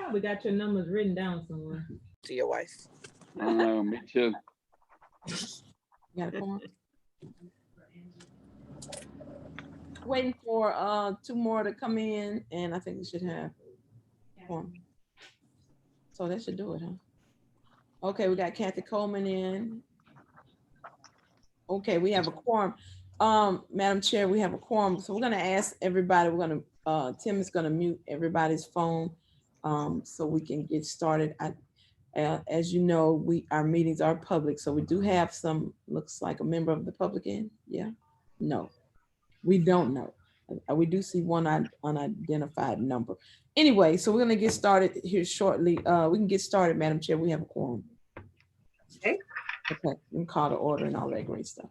probably got your numbers written down somewhere. To your wife. I don't know, me too. You got a quorum? Waiting for 2 more to come in, and I think we should have quorum. So that should do it, huh? Okay, we got Kathy Coleman in. Okay, we have a quorum. Madam Chair, we have a quorum. So we're gonna ask everybody, Tim is gonna mute everybody's phone so we can get started. As you know, our meetings are public, so we do have some, looks like a member of the public in, yeah? No, we don't know. We do see one unidentified number. Anyway, so we're gonna get started here shortly. We can get started, Madam Chair, we have a quorum. Okay. Okay, we can call to order and all that great stuff.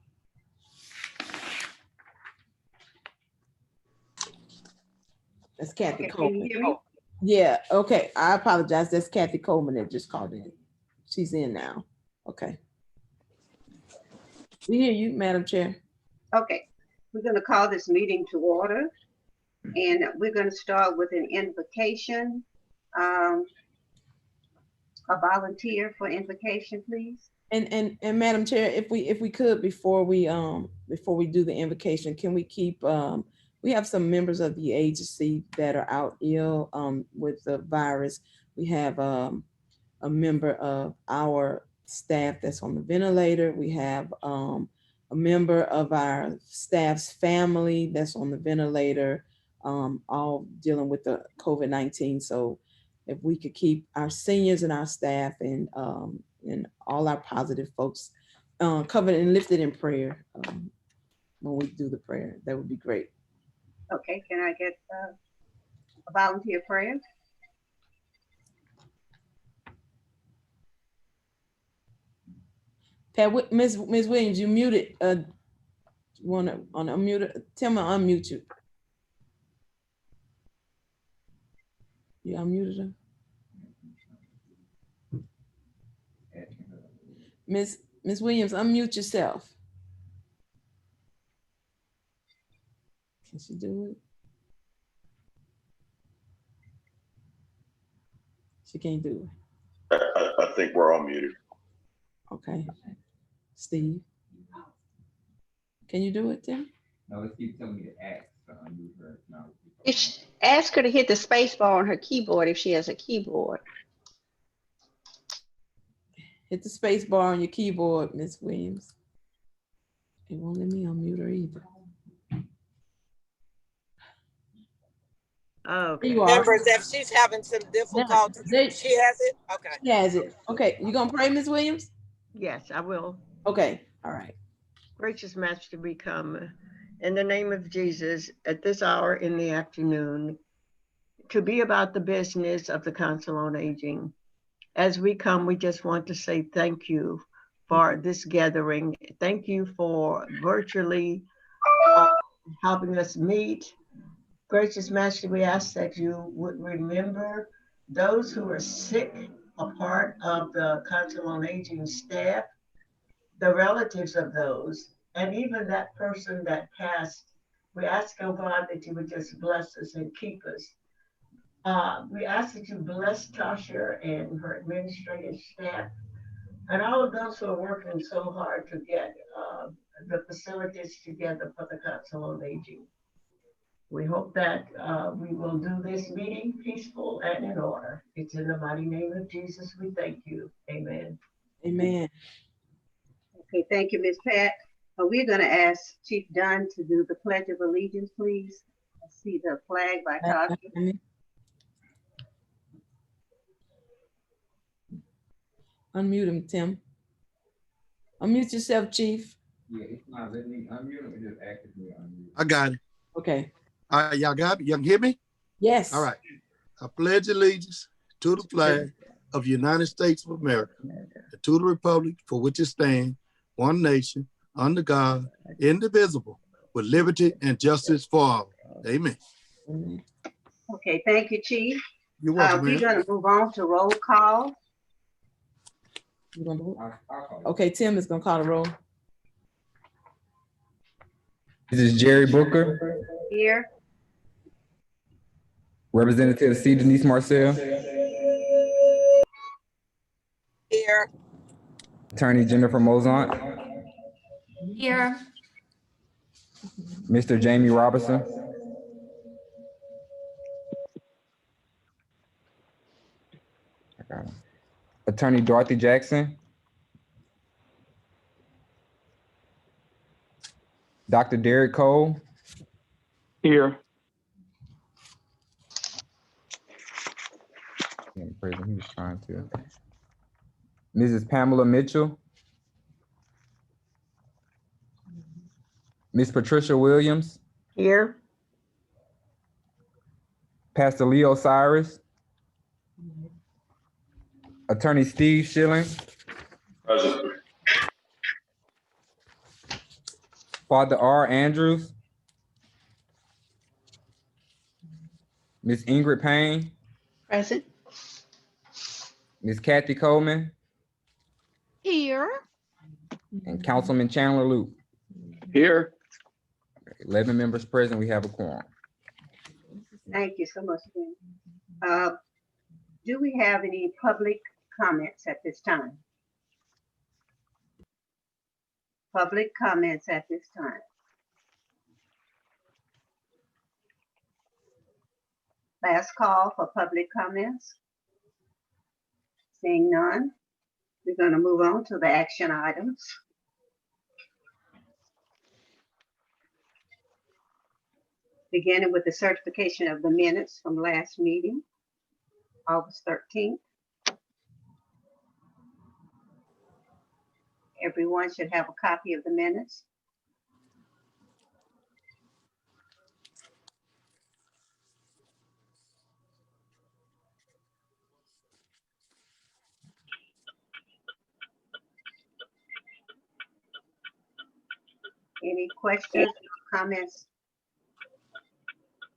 That's Kathy Coleman. Can you hear me? Yeah, okay, I apologize. That's Kathy Coleman that just called in. She's in now. Okay. We hear you, Madam Chair. Okay, we're going to call this meeting to order, and we're going to start with an invocation. A volunteer for invocation, please. And Madam Chair, if we could, before we do the invocation, can we keep we have some members of the agency that are out ill with the virus. We have a member of our staff that's on the ventilator. We have a member of our staff's family that's on the ventilator, all dealing with the COVID-19. So if we could keep our seniors and our staff and all our positive folks covered and lifted in prayer when we do the prayer, that would be great. Okay, can I get a volunteer prayer? Pat, Ms. Williams, you muted. Want to unmute? Tell me to unmute you. You unmuted her? Ms. Williams, unmute yourself. Can she do it? She can't do it. I think we're all muted. Okay. Steve, can you do it, Tim? No, it keeps telling me to ask to unmute her. No. Ask her to hit the space bar on her keyboard if she has a keyboard. Hit the space bar on your keyboard, Ms. Williams. It won't let me unmute her either. Okay. Members, if she's having some difficulties, she has it? Okay. She has it. Okay, you gonna pray, Ms. Williams? Yes, I will. Okay, all right. Gracious Master, we come in the name of Jesus at this hour in the afternoon to be about the business of the Council on Aging. As we come, we just want to say thank you for this gathering. Thank you for virtually helping us meet. Gracious Master, we ask that you would remember those who are sick, a part of the Council on Aging staff, the relatives of those, and even that person that passed. We ask, oh God, that you would just bless us and keep us. We ask that you bless Tasha and her administrative staff and all of those who are working so hard to get the facilities together for the Council on Aging. We hope that we will do this meeting peaceful and in order. It's in the mighty name of Jesus we thank you. Amen. Amen. Okay, thank you, Ms. Pat. We're going to ask Chief Dunn to do the Pledge of Allegiance, please. I see the flag by Tasha. Unmute him, Tim. Unmute yourself, Chief. Yeah, it's not letting me unmute him. It just actively unmute. I got it. Okay. All right, y'all got it? You can hear me? Yes. All right. I pledge allegiance to the flag of the United States of America and to the republic for which it stands, one nation, under God, indivisible, with liberty and justice for all. Amen. Okay, thank you, Chief. You're welcome. We're going to move on to roll call. Okay, Tim is going to call the roll. This is Jerry Booker. Here. Representative C. Denise Marcel. Attorney Jennifer Mozant, Here. Mr. Jamie Robinson, Attorney Dorothy Jackson, Dr. Derek Cole, Here. he was trying to. Mrs. Pamela Mitchell, Miss Patricia Williams, Here. Pastor Leo Cyrus, Attorney Steve Schilling, Present. Father R. Andrews, Miss Ingrid Payne, Present. Miss Kathy Coleman, Here. and Councilman Chandler Loop. Here. 11 members present, we have a quorum. Thank you so much. Ben. Do we have any public comments at this time? Public comments at this time. Last call for public comments. Seeing none, we're going to move on to the action items. Beginning with the certification of the minutes from last meeting, August 13th. Everyone should have a copy of the minutes. Any questions, comments?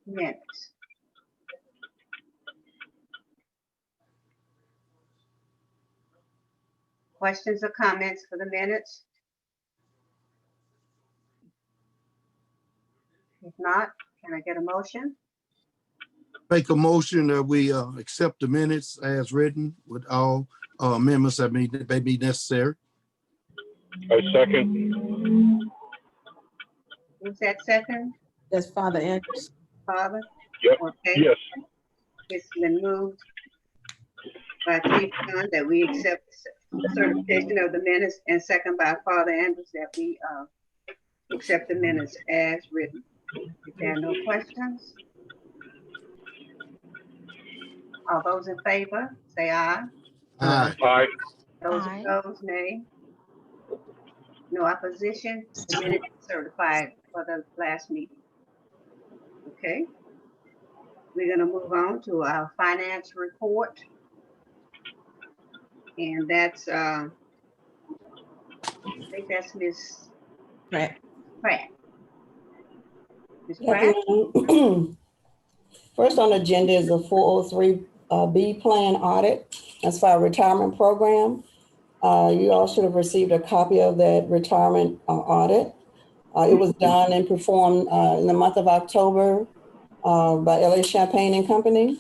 Minutes. Questions or comments for the minutes? If not, can I get a motion? Make a motion that we accept the minutes as written with all amendments that may be necessary. I second. Who's that second? That's Father Andrews. Father? Yep. Okay. Yes. It's been moved by Chief Dunn that we accept the certification of the minutes, and second by Father Andrews that we accept the minutes as written. If there are no questions, all those in favor, say aye. Aye. Aye. Those Aye. opposed, nay. No opposition, the minute is certified for the last meeting. Okay. We're gonna move on to our finance report. And that's, I think that's Ms. Pratt. Pratt. Ms. Yes, Pratt? ma'am. First on the agenda is the 403 B Plan Audit. That's for our retirement program. You all should have received a copy of that retirement audit. It was done and performed in the month of October by LA Champagne and Company.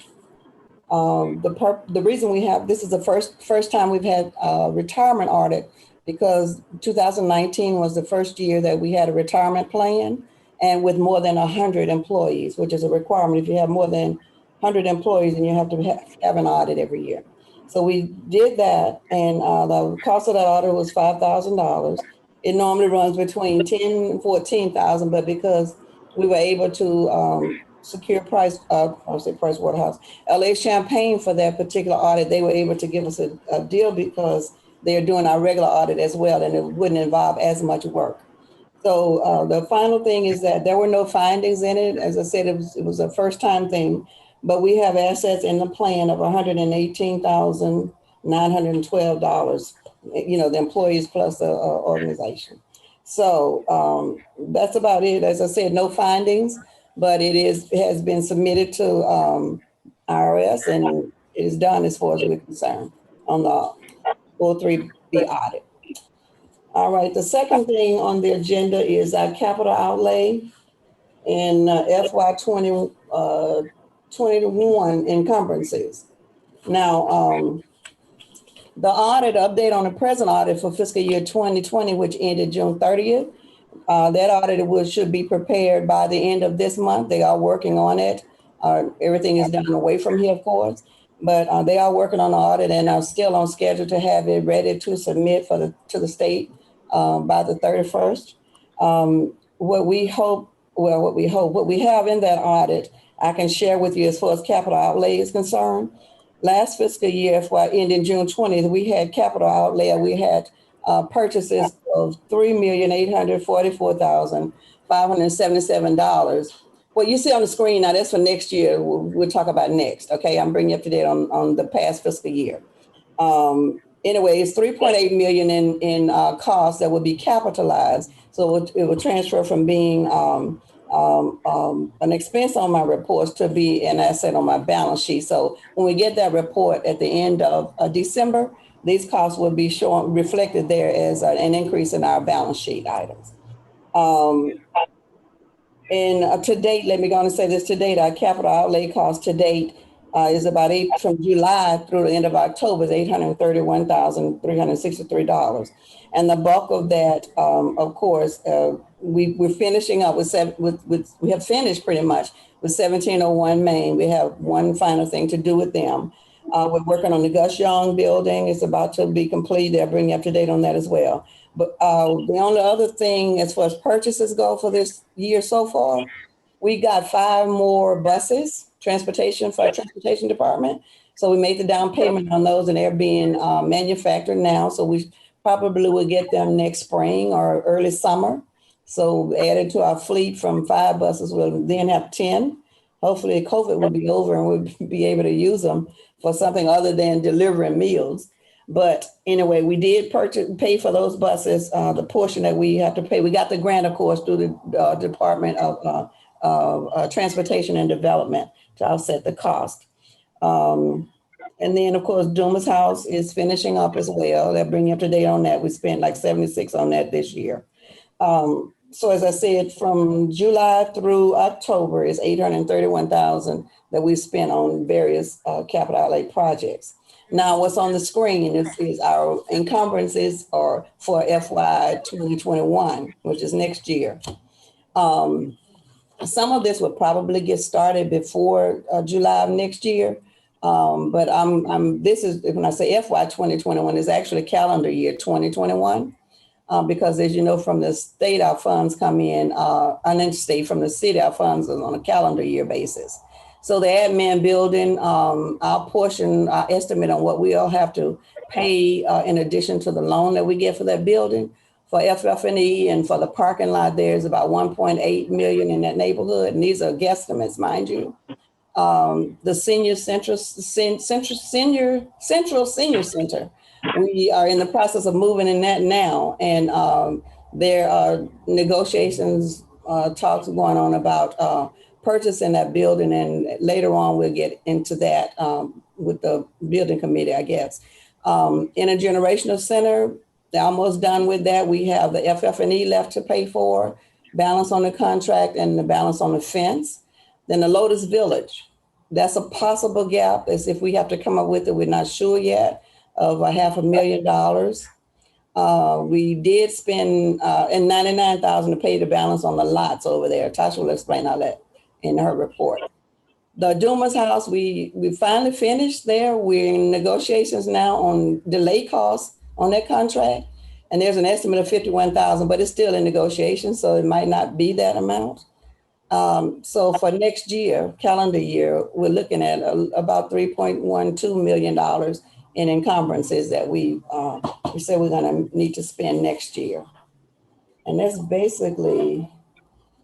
The reason we have, this is the first time we've had a retirement audit because 2019 was the first year that we had a retirement plan and with more than 100 employees, which is a requirement. If you have more than 100 employees, then you have to have an audit every year. So we did that, and the cost of that audit was $5,000. It normally runs between $10,000 and $14,000, but because we were able to secure Price Waterhouse, LA Champagne for that particular audit, they were able to give us a deal because they're doing our regular audit as well, and it wouldn't involve as much work. So the final thing is that there were no findings in it. As I said, it was a first time thing, but we have assets in the plan of $118,912, the employees plus the organization. So that's about it. As I said, no findings, but it has been submitted to IRS and it is done as far as we're concerned on the 403B audit. All right, the second thing on the agenda is our capital outlay in FY 21 encumbrances. Now, The audit update on the present audit for fiscal year 2020, which ended June 30th. That audit should be prepared by the end of this month. They are working on it. Everything is done away from here, of course, but they are working on the audit and are still on schedule to have it ready to submit to the state by the 31st. What we have in that audit, I can share with you as far as capital outlay is concerned. Last fiscal year, ending June 20th, we had capital outlay. We had purchases of $3,844,577. What you see on the screen now, that's for next year. We'll talk about next. Okay, I'm bringing you up to date on the past fiscal year. Anyway, it's $3.8 million in costs that will be capitalized. So it will transfer from being an expense on my reports to be an asset on my balance sheet. So when we get that report at the end of December, these costs will be reflected there as an increase in our balance sheet items. And to date, let me go on and say this, to date, our capital outlay cost to date is about from July through the end of October is $831,363. And the bulk of that, of course, we're finishing up we have finished pretty much with 1701 Main. We have one final thing to do with them. We're working on the Gus Young building. It's about to be complete. They'll bring you up to date on that as well. But the only other thing as far as purchases go for this year so far, we got 5 more buses, transportation for our transportation department. So we made the down payment on those and they're being manufactured now. So we probably will get them next spring or early summer. So added to our fleet from 5 buses, we'll then have 10. Hopefully COVID will be over and we'll be able to use them for something other than delivering meals. But anyway, we did pay for those buses, the portion that we have to pay. We got the grant, of course, through the Department of Transportation and Development to offset the cost. And then, of course, Dumas House is finishing up as well. They'll bring you up to date on that. We spent like 76 on that this year. So as I said, from July through October is $831,000 that we spent on various capital outlay projects. Now, what's on the screen is our encumbrances for FY 2021, which is next year. Some of this will probably get started before July of next year. But this is, when I say FY 2021, is actually calendar year 2021. Because as you know, from the state, our funds come in, and then state from the city, our funds are on a calendar year basis. So the admin building, our portion, our estimate on what we all have to pay in addition to the loan that we get for that building, for FF&E and for the parking lot, there's about 1.8 million in that neighborhood. And these are guesstimates, mind you. The Central Senior Center, we are in the process of moving in that now. And there are negotiations, talks going on about purchasing that building. And later on, we'll get into that with the building committee, I guess. Intergenerational Center, they're almost done with that. We have the FF&E left to pay for, balance on the contract and the balance on the fence. Then the Lotus Village, that's a possible gap, as if we have to come up with it, we're not sure yet, of $500,000. We did spend and $99,000 to pay the balance on the lots over there. Tasha will explain all that in her report. The Dumas House, we finally finished there. We're in negotiations now on delay costs on that contract. And there's an estimate of $51,000, but it's still in negotiation, so it might not be that amount. So for next year, calendar year, we're looking at about $3.12 million in encumbrances that we said we're going to need to spend next year. And that's basically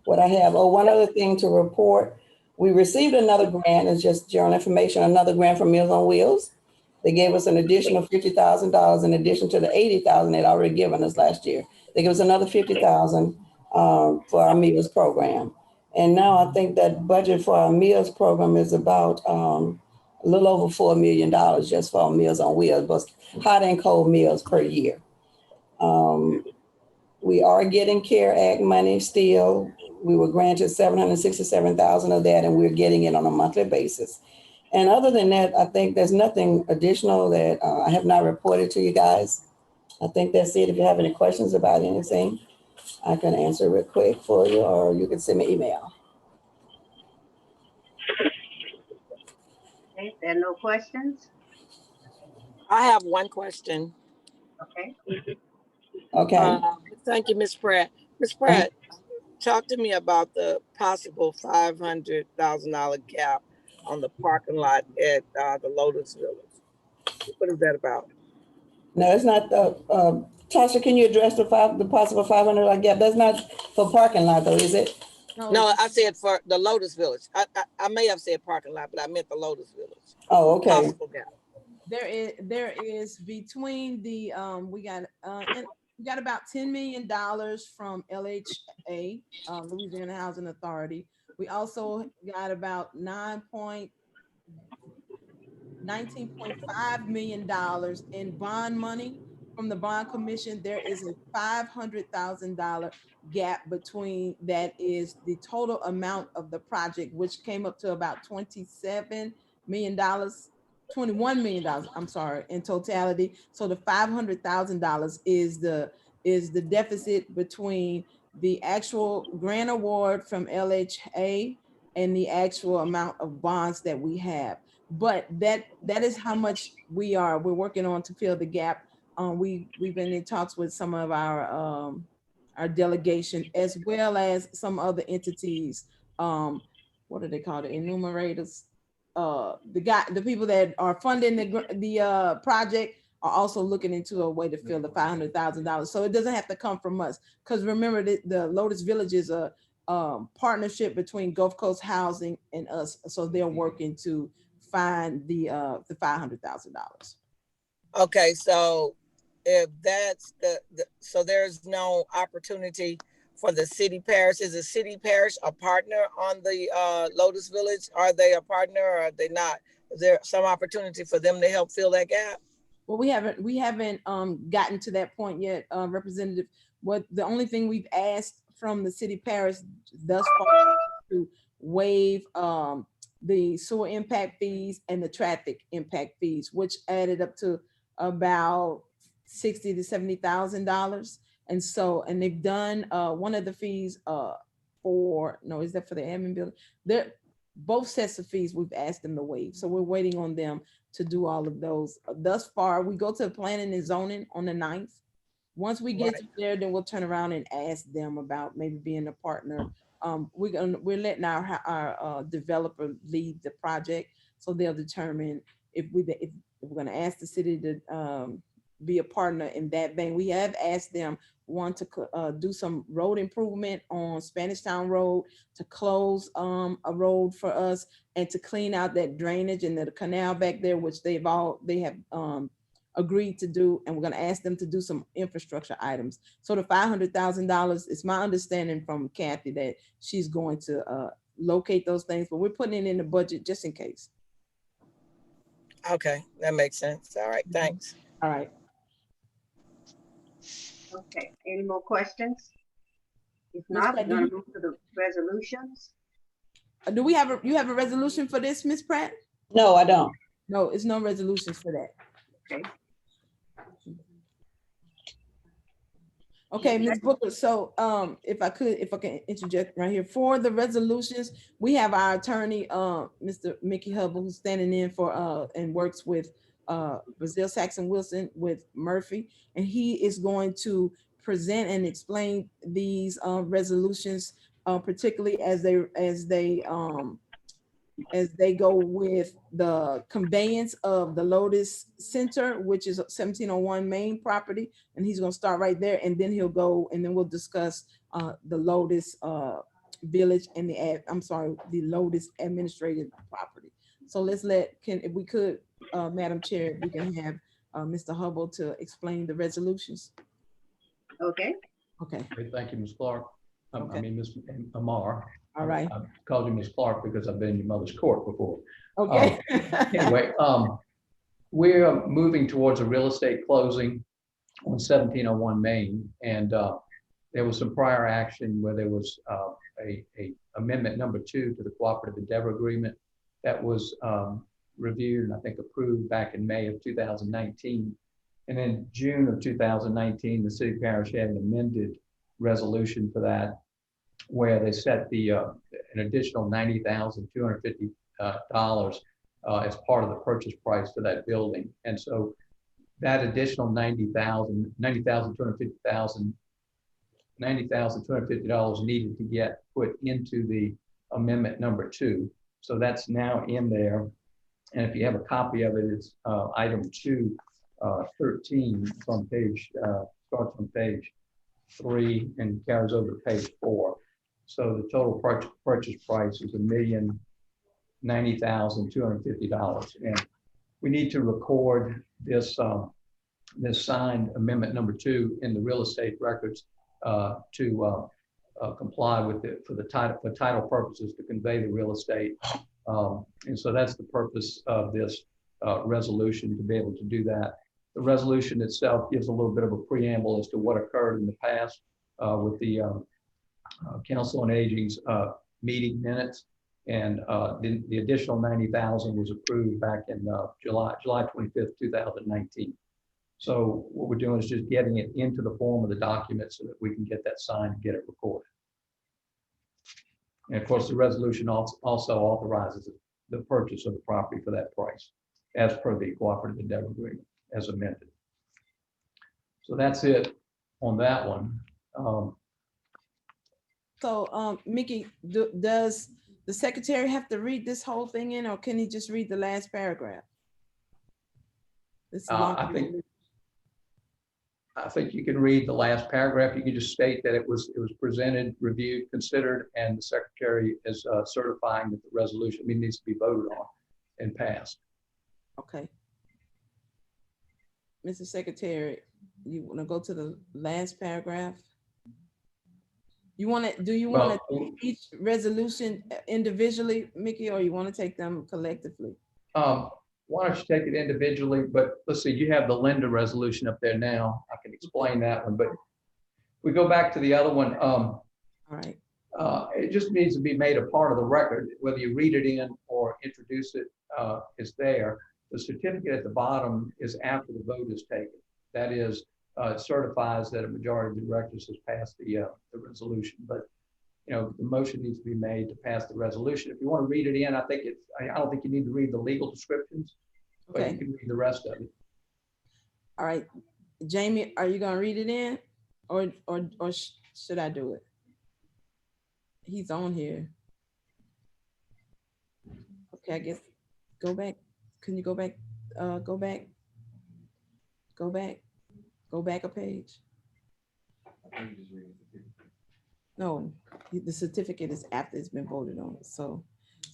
what I have. Oh, one other thing to report. We received another grant, it's just general information, another grant from Meals on Wheels. They gave us an additional $50,000 in addition to the $80,000 they'd already given us last year. They gave us another $50,000 for our meals program. And now I think that budget for our meals program is about a little over $4 million just for our Meals on Wheels, both hot and cold meals per year. We are getting CARE Act money still. We were granted $767,000 of that, and we're getting it on a monthly basis. And other than that, I think there's nothing additional that I have not reported to you guys. I think that's it. If you have any questions about anything, I can answer real quick for you, or you can send me an email. Okay, if there are no questions, I have one question. okay. Okay. Thank you, Ms. Pratt. Ms. Pratt, talk to me about the possible $500,000 gap on the parking lot at the Lotus Village. What is that about? No, it's not. Tasha, can you address the possible $500 gap? That's not for parking lot though, is it? No, I said for the Lotus Village. I may have said parking lot, but I meant the Lotus Village. Oh, okay. Possible gap. There is between the we got about $10 million from LHA, Louisiana Housing Authority. We also got about $19.5 million in bond money from the bond commission. There is a $500,000 gap between that is the total amount of the project, which came up to about $27 million. $21 million, I'm sorry, in totality. So the $500,000 is the deficit between the actual grant award from LHA and the actual amount of bonds that we have. But that is how much we're working on to fill the gap. We've been in talks with some of our delegation, as well as some other entities. What are they called? The enumerators. The people that are funding the project are also looking into a way to fill the $500,000. So it doesn't have to come from us, because remember the Lotus Village is a partnership between Gulf Coast Housing and us. So they're working to find the $500,000. Okay, so if that's so there's no opportunity for the city parish. Is the city parish a partner on the Lotus Village? Are they a partner or are they not? Is there some opportunity for them to help fill that gap? Well, we haven't gotten to that point yet, Representative. The only thing we've asked from the city parish thus far to waive the sewer impact fees and the traffic impact fees, which added up to about $60,000 to $70,000. And they've done one of the fees is that for the admin building? Both sets of fees we've asked them to waive. So we're waiting on them to do all of those. Thus far, we go to planning and zoning on the 9th. Once we get to there, then we'll turn around and ask them about maybe being a partner. We're letting our developer lead the project, so they'll determine if we're going to ask the city to be a partner in that vein. We have asked them to do some road improvement on Spanish Town Road, to close a road for us, and to clean out that drainage and the canal back there, which they have agreed to do. And we're going to ask them to do some infrastructure items. So the $500,000, it's my understanding from Kathy that she's going to locate those things, but we're putting it in the budget just in case. Okay, that makes sense. All right, thanks. All right. Okay, any more questions? If not, we're gonna move to the resolutions. Do you have a resolution for this, Ms. Pratt? No, I don't. No, it's no resolutions for that. Okay. Okay, Ms. Booker, so if I can interject right here, for the resolutions, we have our attorney, Mr. Mickey Hubble, who's standing in for and works with Brazil Saxon Wilson with Murphy, and he is going to present and explain these resolutions, particularly as they go with the conveyance of the Lotus Center, which is 1701 Main property. And he's gonna start right there, and then he'll go, and then we'll discuss the Lotus Village and the Lotus administrative property. So if we could, Madam Chair, if we can have Mr. Hubble to explain the resolutions. Okay. Okay. Great, thank you, Ms. Clark. Okay. I mean, Ms. Amar. All right. I called you Ms. Clark because I've been in your mother's court before. Okay. Anyway, we're moving towards a real estate closing on 1701 Main, and there was some prior action where there was a amendment number 2 to the cooperative endeavor agreement that was reviewed and I think approved back in May of 2019. And in June of 2019, the city parish had an amended resolution for that, where they set the an additional $90,250 as part of the purchase price for that building. And so that additional $90,250 needed to get put into the amendment number 2. So that's now in there. And if you have a copy of it, it's item 213. It's on page, starts on page 3 and carries over to page 4. So the total purchase price is $1,090,250. And we need to record this this signed amendment number 2 in the real estate records to comply with it for title purposes to convey the real estate. And so that's the purpose of this resolution, to be able to do that. The resolution itself gives a little bit of a preamble as to what occurred in the past with the Council on Aging's meeting minutes. And the additional $90,000 was approved back in July 25th, 2019. So what we're doing is just getting it into the form of the document so that we can get that signed and get it recorded. And of course, the resolution also authorizes the purchase of the property for that price, as per the cooperative endeavor agreement as amended. So that's it on that one. Mickey, does the secretary have to read this whole thing in, or can he just read the last paragraph? I think you can read the last paragraph. You can just state that it was presented, reviewed, considered, and the secretary is certifying that the resolution needs to be voted on and passed. Okay. Mr. Secretary, you want to go to the last paragraph? You want to, do you want to take each resolution individually, Mickey, or you want to take them collectively? Why don't you take it individually? But let's see, you have the Linda resolution up there now. I can explain that one, but we go back to the other one. All right. It just needs to be made a part of the record, whether you read it in or introduce it, is there. The certificate at the bottom is after the vote is taken. That is, it certifies that a majority of the directors has passed the resolution. But the motion needs to be made to pass the resolution. If you want to read it in, I don't think you need to read the legal descriptions, but you can read the rest of it. All right, Jamie, are you going to read it in, or should I do it? He's on here. Okay, I guess go back. Can you go back? Go back a page. No, the certificate is after it's been voted on. So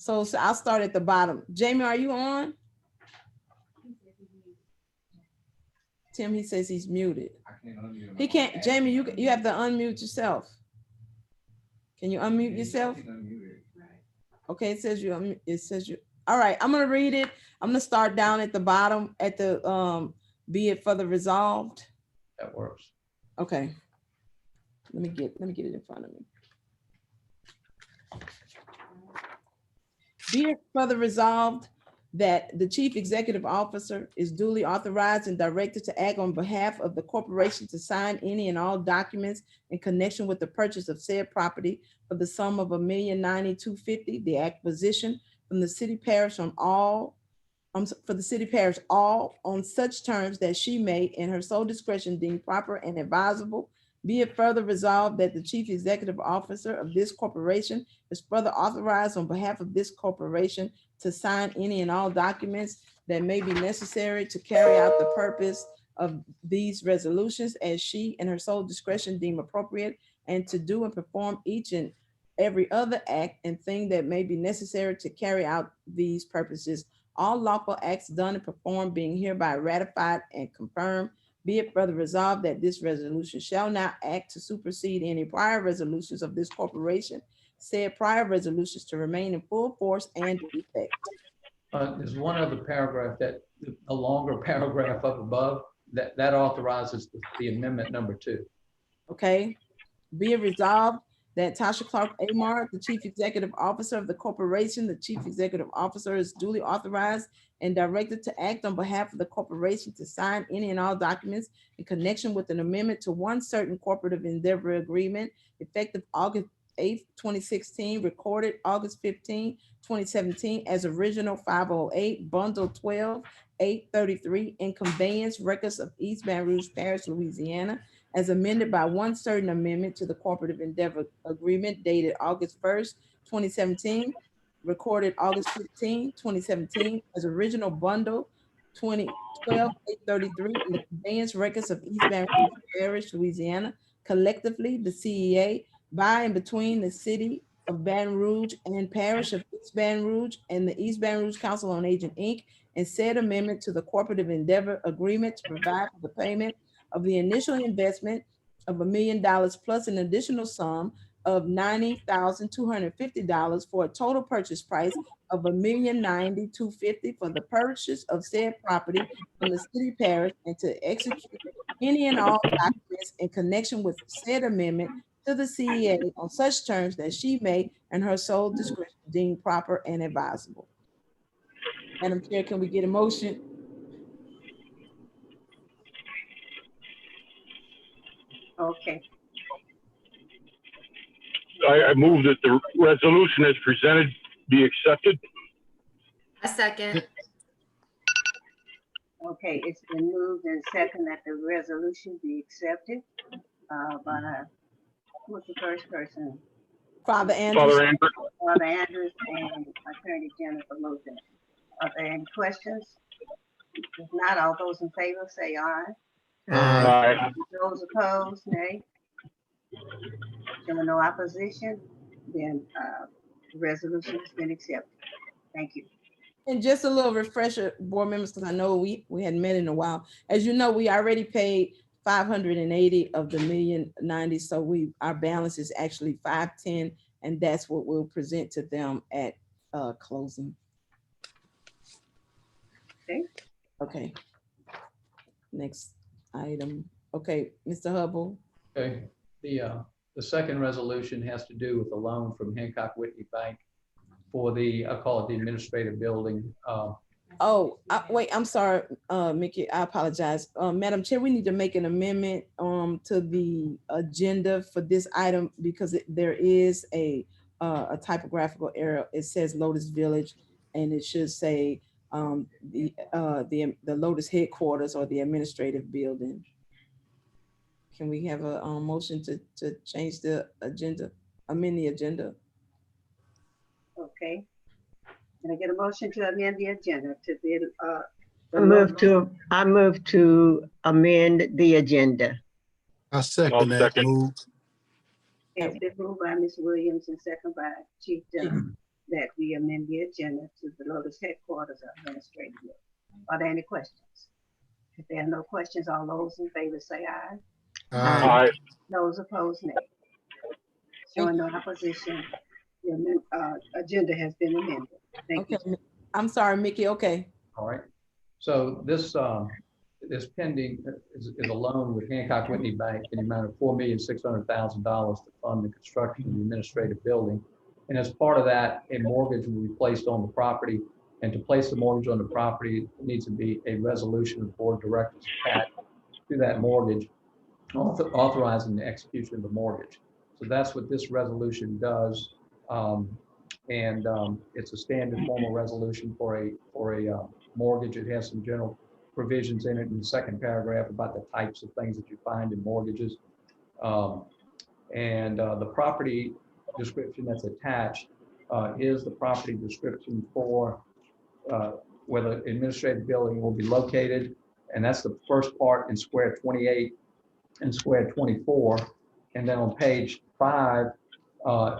I'll start at the bottom. Jamie, are you on? Tim, he says he's muted. He can't. Jamie, you have to unmute yourself. Can you unmute yourself? Okay, it says you. All right, I'm gonna read it. I'm gonna start down at the bottom at the be it further resolved. That works. Okay. Let me get it in front of me. Be it further resolved that the chief executive officer is duly authorized and directed to act on behalf of the corporation to sign any and all documents in connection with the purchase of said property for the sum of $1,090,250, the acquisition from the city parish all on such terms that she may, in her sole discretion, deem proper and advisable. Be it further resolved that the chief executive officer of this corporation is further authorized on behalf of this corporation to sign any and all documents that may be necessary to carry out the purpose of these resolutions as she in her sole discretion deem appropriate, and to do and perform each and every other act and thing that may be necessary to carry out these purposes. All lawful acts done and performed being hereby ratified and confirmed. Be it further resolved that this resolution shall not act to supersede any prior resolutions of this corporation, said prior resolutions to remain in full force and effect. There's one other paragraph, that a longer paragraph up above that authorizes the amendment number 2. Okay. Be it resolved that Tasha Clark Amar, the Chief Executive Officer of the corporation, the Chief Executive Officer is duly authorized and directed to act on behalf of the corporation to sign any and all documents in connection with an amendment to one certain cooperative endeavor agreement effective August 8th, 2016, recorded August 15, 2017, as original 508, bundle 12, 833, in conveyance records of East Baton Rouge Parish, Louisiana, as amended by one certain amendment to the cooperative endeavor agreement dated August 1st, 2017, recorded August 15, 2017, as original bundle 2012, 833, in the conveyance records of East Baton Rouge Parish, Louisiana, collectively the CEA, by and between the city of Baton Rouge and parish of East Baton Rouge and the East Baton Rouge Council on Aging, Inc., and said amendment to the cooperative endeavor agreement to provide for the payment of the initial investment of $1 million plus an additional sum of $90,250 for a total purchase price of $1,090,250 for the purchase of said property from the city parish, and to execute any and all documents in connection with said amendment to the CEA on such terms that she may, in her sole discretion, deem proper and advisable. Madam Chair, can we get a motion? Okay, I move that the resolution as presented be accepted. A second. okay, it's been moved and second that the resolution be accepted by, what's the first person? Father Andrews. Father Andrew. Father Andrews and Attorney Jennifer Logan. Are there any questions? If not, all those in favor say aye. Aye. Those opposed, nay. Showing no opposition, then the resolution has been accepted. Thank you. And just a little refresher, board members, because I know we hadn't met in a while. As you know, we already paid 580 of the $1,090,000, so our balance is actually 510, and that's what we'll present to them at closing. Okay. Okay. Next item. Okay, Mr. Hubble. Okay, the second resolution has to do with the loan from Hancock Whitney Bank for the, I call it the administrative building. Wait, I'm sorry, Mickey, I apologize. Madam Chair, we need to make an amendment to the agenda for this item because there is a typographical error. It says Lotus Village and it should say the Lotus Headquarters or the administrative building. Can we have a motion to change the agenda, amend the agenda? Okay. Can I get a motion to amend the agenda to be I move to amend the agenda. I second that move. It's been moved by Ms. Williams and second by Chief Justice that we amend the agenda to the Lotus Headquarters administrative building. Are there any questions? If there are no questions, all those in favor say aye. Aye. Those opposed, nay. Showing no opposition, the agenda has been amended. Thank you. I'm sorry, Mickey. Okay. All right. So this pending is a loan with Hancock Whitney Bank in the amount of $4,600,000 to fund the construction of the administrative building. And as part of that, a mortgage will be placed on the property. And to place the mortgage on the property, it needs to be a resolution of the board of directors attached to that mortgage, authorizing the execution of the mortgage. So that's what this resolution does. It's a standard formal resolution for a mortgage. It has some general provisions in it in the second paragraph about the types of things that you find in mortgages. The property description that's attached is the property description for where the administrative building will be located. And that's the first part in square 28 and square 24. And then on page 5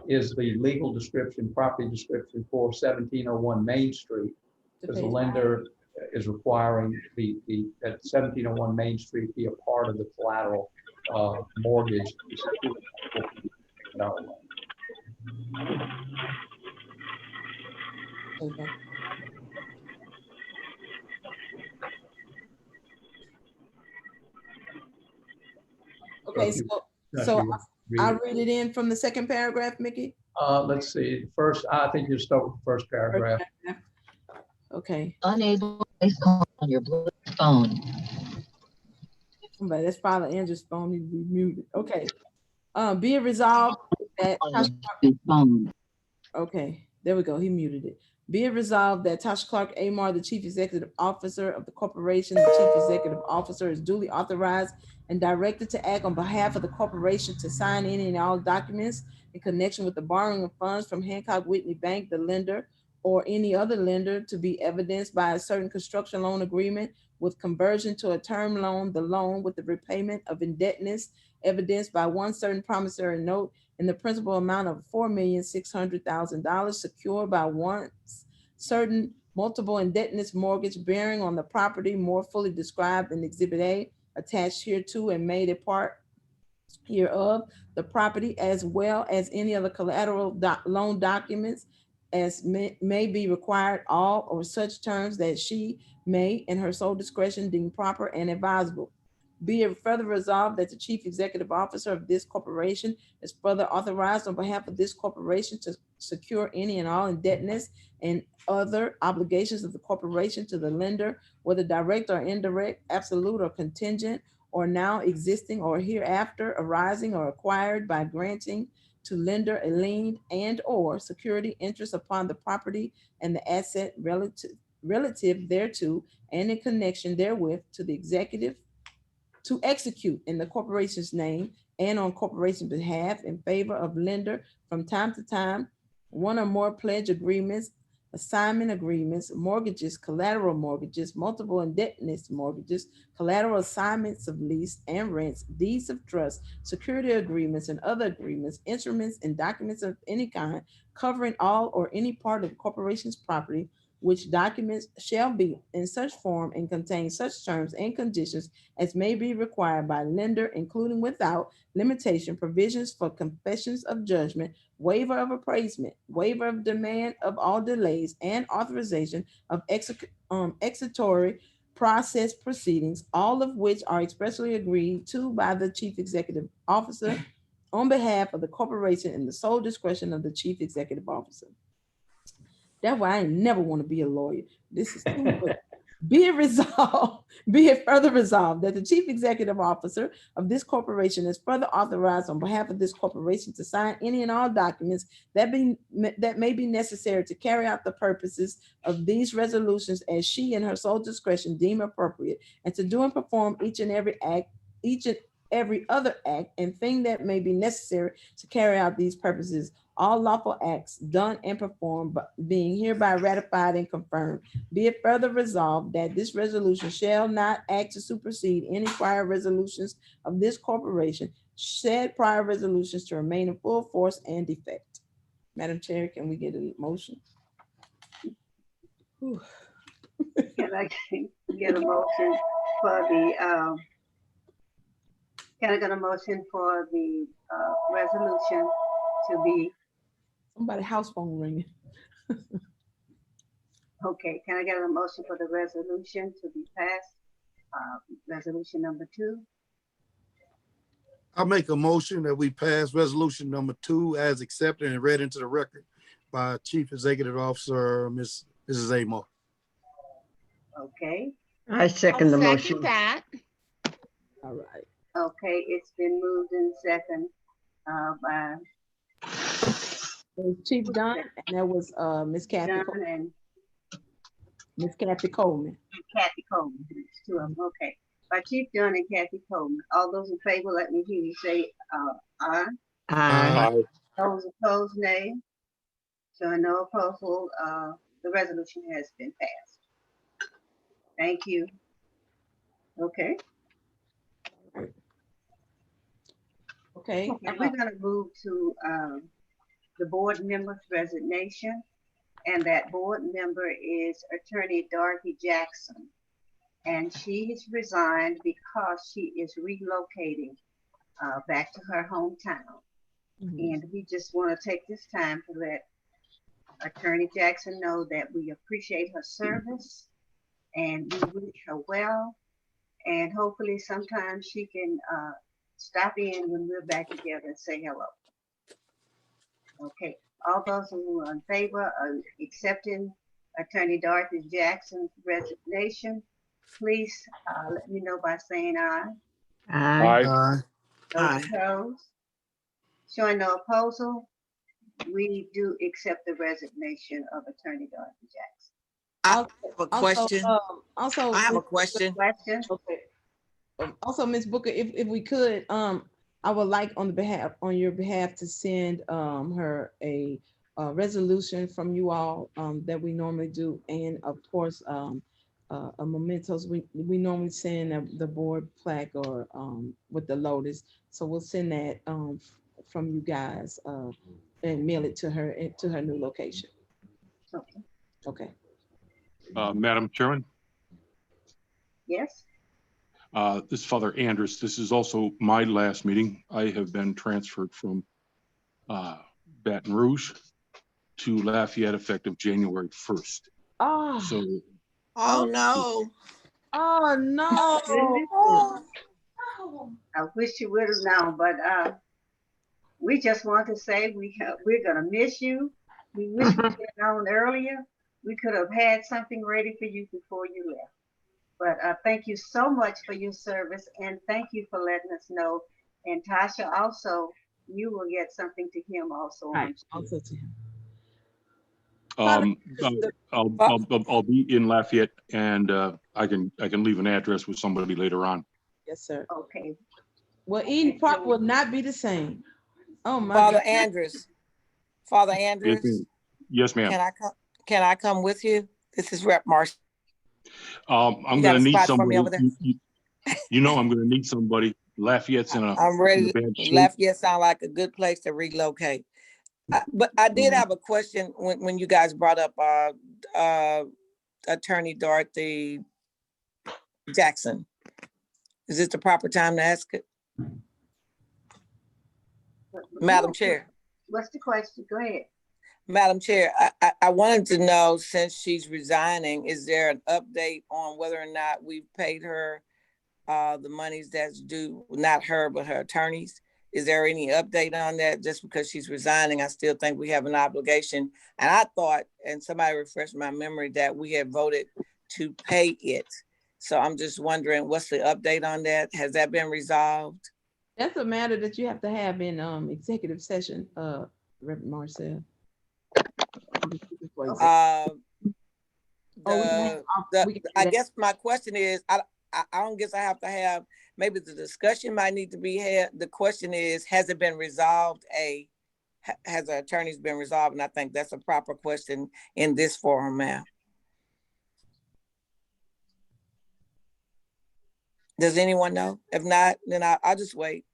is the legal description, property description for 1701 Main Street, because the lender is requiring that 1701 Main Street be a part of the collateral mortgage. Okay, so I'll read read it in from the second paragraph, Mickey. Let's see, first, I think you start with the first paragraph. Okay. Unable to place call on your Bluetooth phone. Somebody, that's probably Andrew's phone needs to be muted. Okay. Be it resolved that phone. okay, there we go. He muted it. Be it resolved that Tasha Clark Amar, the Chief Executive Officer of the corporation, the Chief Executive Officer, is duly authorized and directed to act on behalf of the corporation to sign any and all documents in connection with the borrowing of funds from Hancock Whitney Bank, the lender, or any other lender, to be evidenced by a certain construction loan agreement with conversion to a term loan, the loan with the repayment of indebtedness evidenced by one certain promissory note in the principal amount of $4,600,000 secured by one certain multiple indebtedness mortgage bearing on the property more fully described in Exhibit A, attached hereto and made a part hereof, the property, as well as any other collateral loan documents as may be required, all or such terms that she may, in her sole discretion, deem proper and advisable. Be it further resolved that the Chief Executive Officer of this corporation is further authorized on behalf of this corporation to secure any and all indebtedness and other obligations of the corporation to the lender, whether direct or indirect, absolute or contingent, or now existing or hereafter arising or acquired by granting to lender a lien and or security interest upon the property and the asset relative thereto and in connection therewith, to the executive to execute in the corporation's name and on corporation's behalf in favor of lender from time to time, one or more pledge agreements, assignment agreements, mortgages, collateral mortgages, multiple indebtedness mortgages, collateral assignments of lease and rents, deeds of trust, security agreements and other agreements, instruments and documents of any kind covering all or any part of the corporation's property, which documents shall be in such form and contain such terms and conditions as may be required by lender, including without limitation provisions for confessions of judgment, waiver of appraisement, waiver of demand of all delays, and authorization of executory process proceedings, all of which are expressly agreed to by the Chief Executive Officer on behalf of the corporation in the sole discretion of the Chief Executive Officer. That's why I never want to be a lawyer. This is too much. Be it resolved, be it further resolved that the Chief Executive Officer of this corporation is further authorized on behalf of this corporation to sign any and all documents that may be necessary to carry out the purposes of these resolutions as she in her sole discretion deem appropriate, and to do and perform each and every other act and thing that may be necessary to carry out these purposes, all lawful acts done and performed being hereby ratified and confirmed. Be it further resolved that this resolution shall not act to supersede any prior resolutions of this corporation, said prior resolutions to remain in full force and effect. Madam Chair, can we get a motion? Can I get a motion for the, can I get a motion for the resolution to be, Somebody house phone ringing. okay, can I get a motion for the resolution to be passed? Resolution number 2. I make a motion that we pass resolution number 2 as accepted and read into the record by Chief Executive Officer, Mrs. Amar. Okay, I second the motion. That. All right. okay, it's been moved in second by It was Chief Dunn, and that was Miss Kathy John and Miss Kathy Coleman. Kathy Coleman. It's 2 of them, okay. By Chief Dunn and Kathy Coleman. All those in favor, let me hear you say aye. Aye. Those opposed, nay. So no opposal, the resolution has been passed. Thank you. Okay, Okay. and we're gonna move to the board member's resignation. And that board member is Attorney Dorothy Jackson. And she has resigned because she is relocating back to her hometown. And we just want to take this time to let Attorney Jackson know that we appreciate her service and we wish her well. And hopefully sometime she can stop in when we're back together and say hello. Okay, all those who are in favor of accepting Attorney Dorothy Jackson's resignation, please let me know by saying aye. Aye. Aye. Those opposed? Showing no opposal, we do accept the resignation of Attorney Dorothy Jackson. I have a question. Also, I have a question. Question? Okay. Also, Ms. Booker, if we could, I would like on your behalf to send her a resolution from you all that we normally do, and of course a mementos. We normally send the board plaque or with the Lotus, so we'll send that from you guys and mail it to her new location. Okay. Okay. Madam Chairman, Yes. this is Father Andrus. This is also my last meeting. I have been transferred from Baton Rouge to Lafayette effective January 1st. Oh. So, Oh, no. Oh no. Oh. I wish you would have known, but we just want to say we're gonna miss you. We wish we could have known earlier. We could have had something ready for you before you left. But thank you so much for your service, and thank you for letting us know. And Tasha, also, you will get something to him also. Right. Also to him. I'll be in Lafayette, and I can leave an address with somebody later on. Yes, sir. Okay. Well, Eden Park will not be the same. Oh my Father God. Andrus. Father Andrus. Yes, ma'am. Can I come with you? This is Rep. Marsh. I'm going to need somebody. over there? You know, I'm going to need somebody. Lafayette's in a. I'm ready. Bad shape. Lafayette sound like a good place to relocate. But I did have a question when you guys brought up Attorney Dorothy Jackson. Is this the proper time to ask it? Madam Chair. What's the question? Go ahead. Madam Chair, I wanted to know, since she's resigning, is there an update on whether or not we've paid her the monies that's due, not her, but her attorneys? Is there any update on that? Just because she's resigning, I still think we have an obligation. And I thought, and somebody refreshed my memory, that we had voted to pay it. So I'm just wondering, what's the update on that? Has that been resolved? That's a matter that you have to have in executive session, Reverend Marcel. I guess my question is, I don't guess I have to have, maybe the discussion might need to be had. The question is, has it been resolved? Has the attorneys been resolved? And I think that's a proper question in this forum now. Does anyone know? If not, then I'll just wait.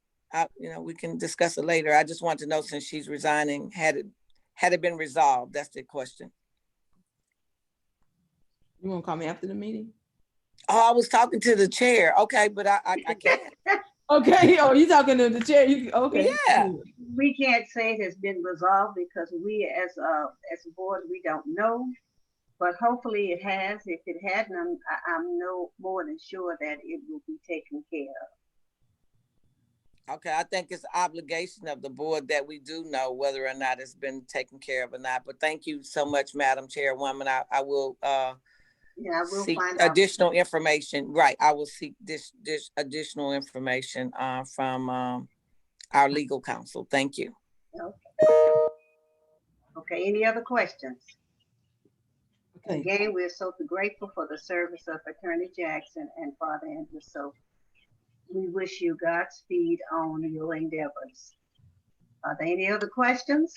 We can discuss it later. I just want to know, since she's resigning, had it been resolved? That's the question. You want to call me after the meeting? Oh, I was talking to the chair. Okay, but I can't. Okay. Oh, you talking to the chair? Okay. Yeah. We can't say it has been resolved because we, as a board, we don't know. But hopefully it has. If it hadn't, I'm no more than sure that it will be taken care of. Okay, I think it's an obligation of the board that we do know whether or not it's been taken care of or not. But thank you so much, Madam Chairwoman. I will seek additional information. Right, I will seek this additional information from our legal counsel. Thank you. Okay, any other questions? Okay. Again, we're so grateful for the service of Attorney Jackson and Father Andrus. So we wish you Godspeed on your endeavors. Are there any other questions?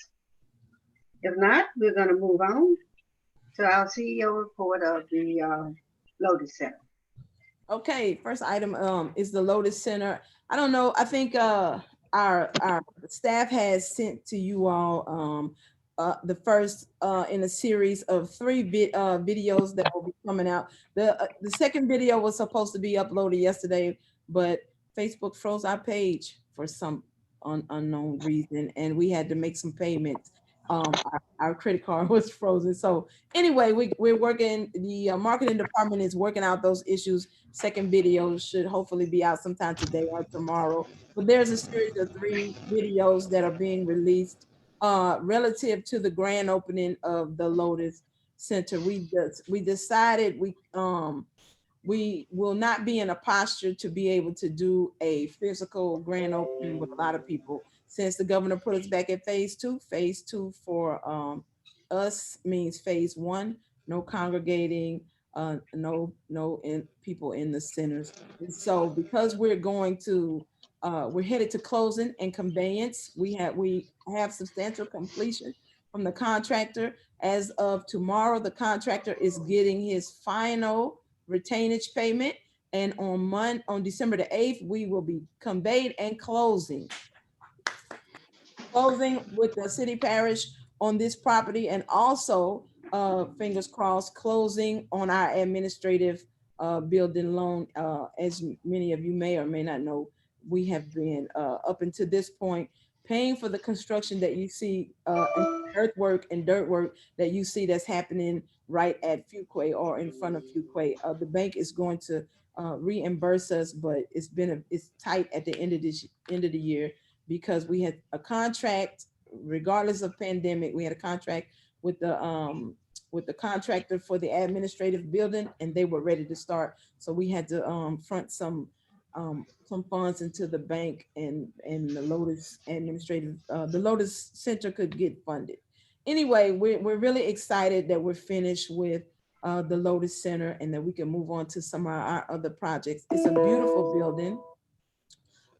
If not, we're going to move on to our CEO report of the Lotus Center. Okay, first item is the Lotus Center. I don't know. I think our staff has sent to you all the first in a series of 3 videos that will be coming out. The second video was supposed to be uploaded yesterday, but Facebook froze our page for some unknown reason, and we had to make some payments our credit card was frozen. So anyway, we're working, the marketing department is working out those issues. Second video should hopefully be out sometime today or tomorrow. But there's a series of 3 videos that are being released relative to the grand opening of the Lotus Center. We decided we will not be in a posture to be able to do a physical grand opening with a lot of people since the governor put us back at phase 2. Phase 2 for us means phase 1, no congregating, no people in the centers. And so because we're going to we're headed to closing and conveyance, we have substantial completion from the contractor. As of tomorrow, the contractor is getting his final retainage payment, and on December the 8th, we will be conveyed and closing with the city parish on this property, and also fingers crossed, closing on our administrative building loan. As many of you may or may not know, we have been up until this point paying for the construction that you see, earthwork and dirt work that you see that's happening right at Fuquay or in front of Fuquay. The bank is going to reimburse us, but it's tight at the end of the year, because we had a contract, regardless of pandemic, we had a contract with the contractor for the administrative building, and they were ready to start. So we had to front some funds into the bank, and the Lotus administrative, the Lotus Center could get funded. Anyway, we're really excited that we're finished with the Lotus Center and that we can move on to some of our other projects. It's a beautiful building.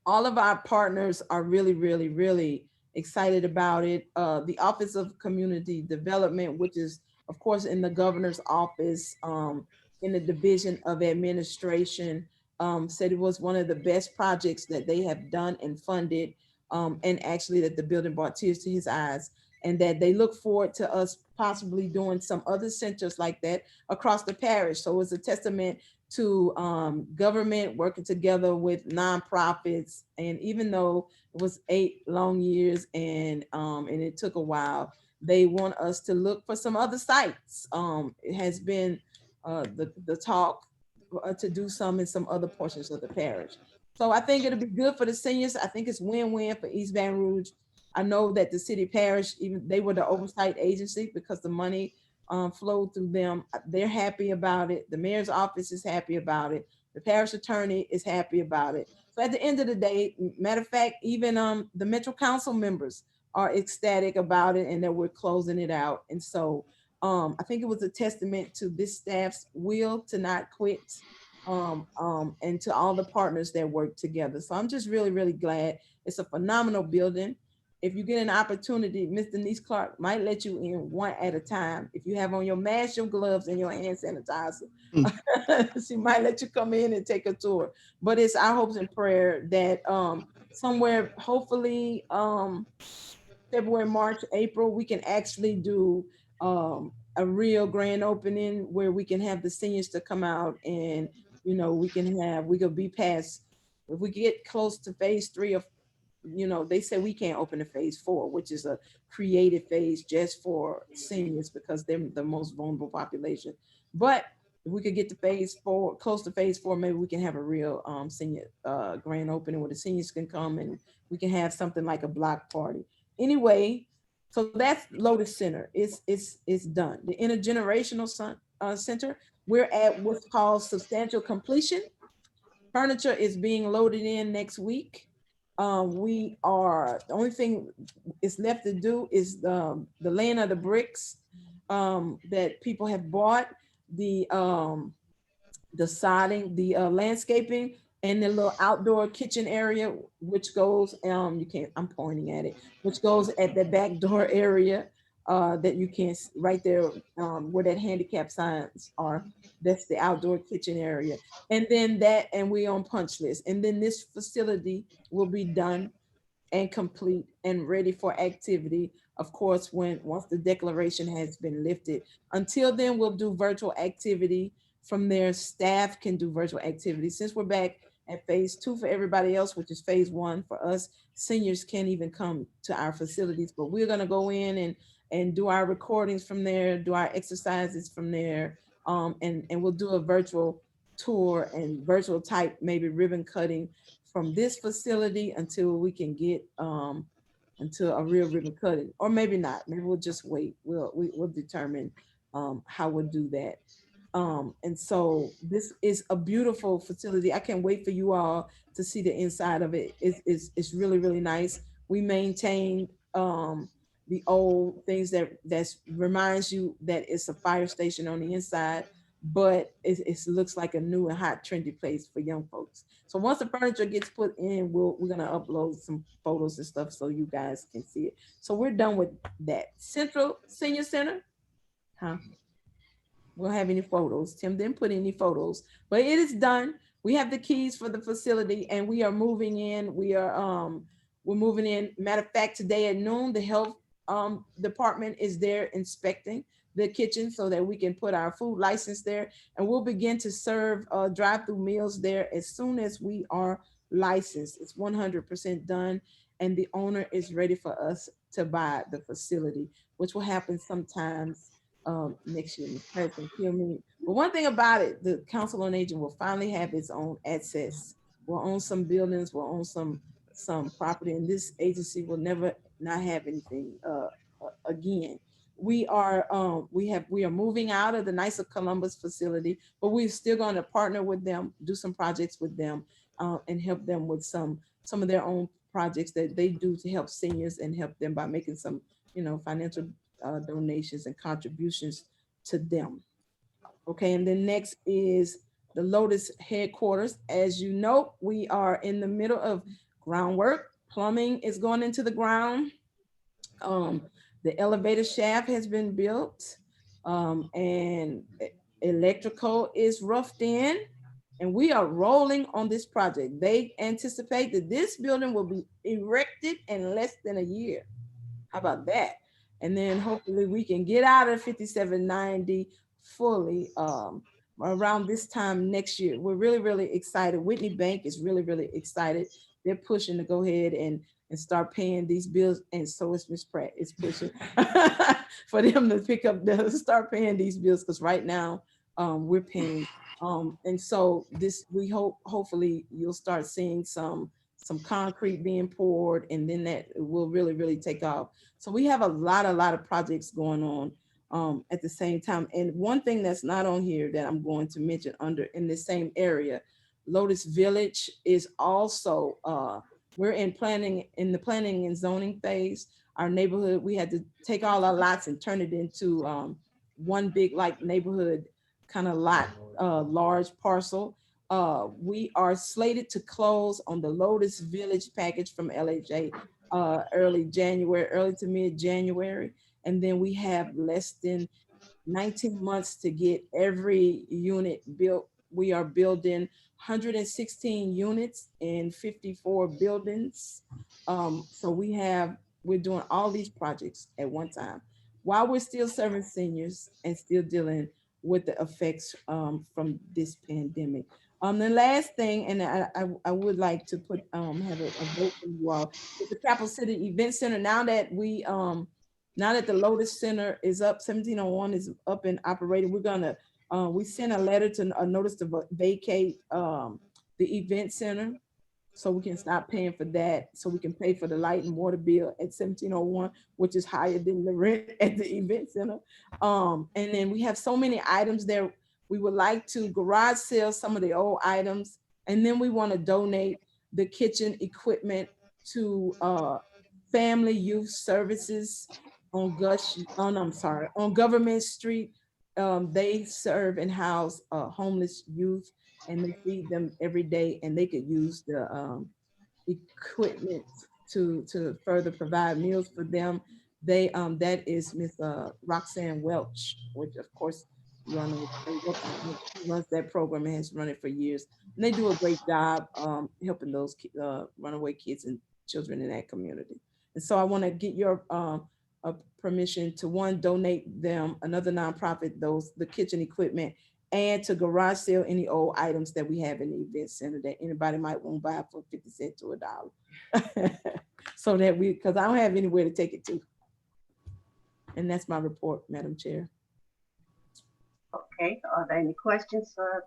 All of our partners are really, really, really excited about it. The Office of Community Development, which is, of course, in the governor's office, in the Division of Administration, said it was one of the best projects that they have done and funded, and actually that the building brought tears to his eyes, and that they look forward to us possibly doing some other centers like that across the parish. So it's a testament to government working together with nonprofits. And even though it was 8 long years and it took a while, they want us to look for some other sites. It has been the talk to do some in some other portions of the parish. So I think it'll be good for the seniors. I think it's win-win for East Baton Rouge. I know that the city parish, even they were the oversight agency because the money flowed through them. They're happy about it. The mayor's office is happy about it. The parish attorney is happy about it. So at the end of the day, matter of fact, even the Metro Council members are ecstatic about it and that we're closing it out. And so I think it was a testament to this staff's will to not quit, and to all the partners that work together. So I'm just really, really glad. It's a phenomenal building. If you get an opportunity, Ms. Denise Clark might let you in one at a time. If you have on your mask, your gloves, and your hand sanitizer, she might let you come in and take a tour. But it's our hopes and prayer that somewhere, hopefully February, March, April, we can actually do a real grand opening where we can have the seniors to come out, and we could be past, if we get close to phase 3 of, they say we can't open to phase 4, which is a creative phase just for seniors because they're the most vulnerable population. But if we could get to phase 4, close to phase 4, maybe we can have a real senior grand opening where the seniors can come and we can have something like a block party. Anyway, so that's Lotus Center. It's done. The Intergenerational Center, we're at what's called substantial completion. Furniture is being loaded in next week. The only thing is left to do is the laying of the bricks that people have bought, the sodding, the landscaping, and the little outdoor kitchen area, which goes, I'm pointing at it, which goes at the back door area that you can, right there where that handicap signs are. That's the outdoor kitchen area. And then and we on punch list. And then this facility will be done and complete and ready for activity, of course, once the declaration has been lifted. Until then, we'll do virtual activity. From there, staff can do virtual activity. Since we're back at phase 2 for everybody else, which is phase 1 for us, seniors can't even come to our facilities, but we're gonna go in and do our recordings from there, do our exercises from there. And we'll do a virtual tour and virtual type, maybe ribbon cutting from this facility until we can get until a real ribbon cutting, or maybe not. Maybe we'll just wait. We'll determine how we'll do that. And so this is a beautiful facility. I can't wait for you all to see the inside of it. It's really, really nice. We maintain the old things that reminds you that it's a fire station on the inside, but it looks like a new and hot trendy place for young folks. So once the furniture gets put in, we're gonna upload some photos and stuff so you guys can see it. So we're done with that. Central Senior Center, huh? We don't have any photos. Tim didn't put any photos, but it is done. We have the keys for the facility and we are moving in. We're moving in. Matter of fact, today at noon, the health department is there inspecting the kitchen so that we can put our food license there, and we'll begin to serve drive-through meals there as soon as we are licensed. It's 100% done, and the owner is ready for us to buy the facility, which will happen sometimes next year. Can kill me. But one thing about it, the Council on Aging will finally have its own access. We'll own some buildings, we'll own some property, and this agency will never not have anything again. We are moving out of the Nice of Columbus facility, but we're still going to partner with them, do some projects with them, and help them with some of their own projects that they do to help seniors and help them by making some, financial donations and contributions to them. Okay, and then next is the Lotus Headquarters. As you know, we are in the middle of groundwork. Plumbing is going into the ground. The elevator shaft has been built, and electrical is roughed in, and we are rolling on this project. They anticipate that this building will be erected in less than a year. How about that? And then hopefully we can get out of 5790 fully around this time next year. We're really, really excited. Whitney Bank is really, really excited. They're pushing to go ahead and start paying these bills. And so is Ms. Pratt is pushing for them to start paying these bills, because right now we're paying. And so we hopefully you'll start seeing some concrete being poured, and then that will really, really take off. So we have a lot of projects going on at the same time. And one thing that's not on here that I'm going to mention in the same area, Lotus Village is also, we're in the planning and zoning phase. Our neighborhood, we had to take all our lots and turn it into one big neighborhood kind of lot, large parcel. We are slated to close on the Lotus Village package from LHA early to mid-January. And then we have less than 19 months to get every unit built. We are building 116 units in 54 buildings. So we're doing all these projects at one time while we're still serving seniors and still dealing with the effects from this pandemic. The last thing, and I would like to have a vote from you all, is the Capital City Event Center. Now that the Lotus Center is up, 1701 is up and operating, we're gonna we sent a notice to vacate the event center, so we can stop paying for that, so we can pay for the light and water bill at 1701, which is higher than the rent at the event center. And then we have so many items there. We would like to garage sale some of the old items, and then we want to donate the kitchen equipment to Family Youth Services on Government Street. They serve and house homeless youth, and they feed them every day, and they could use the equipment to further provide meals for them. That is Miss Roxanne Welch, which of course runs that program and has run it for years. And they do a great job helping those runaway kids and children in that community. And so I want to get your permission to donate them, another nonprofit, the kitchen equipment, and to garage sale any old items that we have in the event center that anybody might want to buy for 50 cents to $1. So that because I don't have anywhere to take it to. And that's my report, Madam Chair. Okay, are there any questions for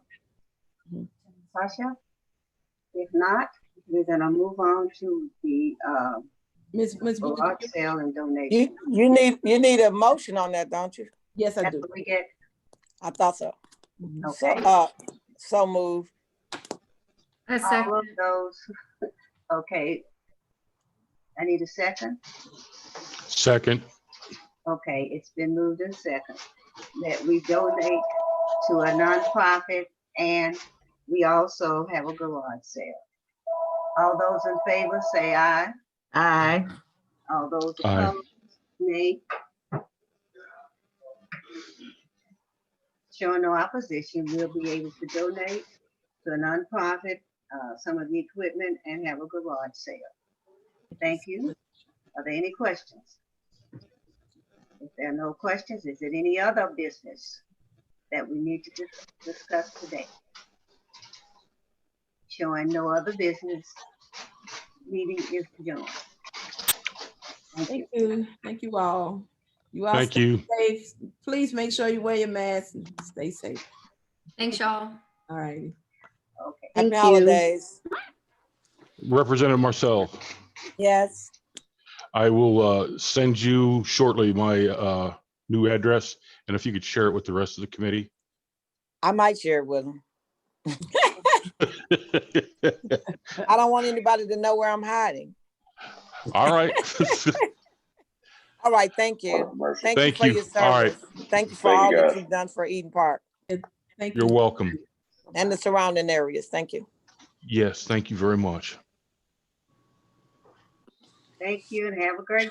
Mhm. Sasha? If not, we're gonna move on to the Ms. Booker, garage sale and donation. You need a motion on that, don't you? yes, I That's do. what we get. I thought so. Mhm. Okay. So move. I All second. of those. Okay. I need a second. Second. Okay, it's been moved in second that we donate to a nonprofit and we also have a garage sale. All those in favor say aye. Aye. All those Aye. opposed, nay. Showing no opposition, we'll be able to donate to a nonprofit some of the equipment and have a garage sale. Thank you. Are there any questions? If there are no questions, is there any other business that we need to discuss today? Showing no other business, meeting is adjourned. Thank you. Thank you all. You all Thank stay you. safe. Please make sure you wear your mask and stay safe. Thanks, y'all. All righty. Okay. Happy Thank you. holidays. Representative Marcel, Yes. I will send you shortly my new address, and if you could share it with the rest of the committee. I might share it with them. I don't want anybody to know where I'm hiding. All right. All right, thank you. Thank you Thank for you. your All right. service. Thank you for all that you've done for Eden Park Thank You're you. welcome. and the surrounding areas. Thank you. Yes, thank you very much. Thank you and have a great